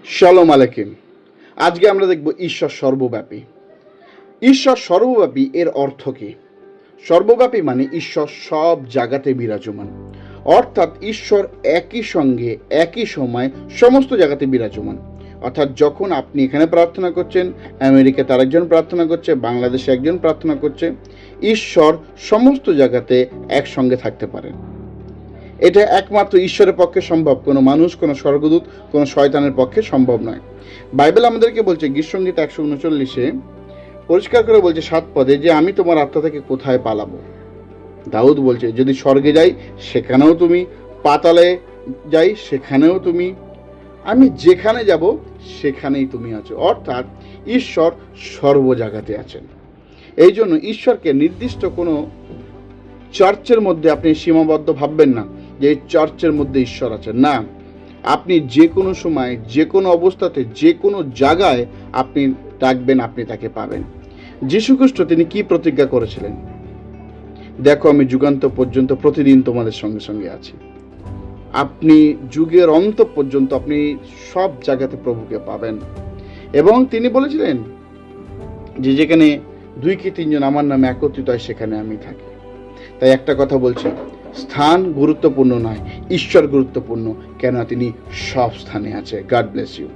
শালোম আলাইকুম। আজকে আমরা দেখব ঈশ্বর সর্বব্যাপী। ঈশ্বর সর্বব্যাপী এর অর্থ কি? সর্বব্যাপী মানে ঈশ্বর সব জায়গাতে বিরাজমান, অর্থাৎ ঈশ্বর একই সঙ্গে একই সময় সমস্ত জায়গাতে বিরাজমান। অর্থাৎ যখন আপনি এখানে প্রার্থনা করছেন, আমেরিকাতে আরেকজন প্রার্থনা করছে, বাংলাদেশে একজন প্রার্থনা করছে, ঈশ্বর সমস্ত জায়গাতে একসঙ্গে থাকতে পারেন। এটা একমাত্র ঈশ্বরের পক্ষে সম্ভব, কোনো মানুষ, কোনো স্বর্গদূত, কোনো শয়তানের পক্ষে সম্ভব নয়। বাইবেল আমাদেরকে বলছে গীতসংগীত 139-এ পরিষ্কার করে বলছে 7 পদে যে আমি তোমার আত্মা থেকে কোথায় পালাবো। দাউদ বলছে যদি স্বর্গে যাই সেখানেও তুমি, পাতালে যাই সেখানেও তুমি, আমি যেখানে যাব সেখানেই তুমি আছো। অর্থাৎ ঈশ্বর সর্ব জায়গাতে আছেন। এই জন্য ঈশ্বরকে নির্দিষ্ট কোনো চার্চের মধ্যে আপনি সীমাবদ্ধ ভাববেন না যে এই চার্চের মধ্যে ঈশ্বর আছেন। না, আপনি যে কোনো সময়, যে কোনো অবস্থাতে, যে কোনো জায়গায় আপনি ডাকবেন, আপনি তাকে পাবেন। যীশুখ্রিস্ট তিনি কি প্রতিজ্ঞা করেছিলেন? দেখো আমি যুগান্ত পর্যন্ত প্রতিদিন তোমাদের সঙ্গে সঙ্গে আছি। আপনি যুগের অন্ত পর্যন্ত আপনি সব জায়গাতে প্রভুকে পাবেন। এবং তিনি বলেছিলেন যে যেখানে 2 কি 3 জন আমার নামে একত্রিত হয় সেখানে আমি থাকি। তাই একটা কথা বলছি, স্থান গুরুত্বপূর্ণ নয়, ঈশ্বর গুরুত্বপূর্ণ, কেন তিনি সব স্থানে আছে। God bless you.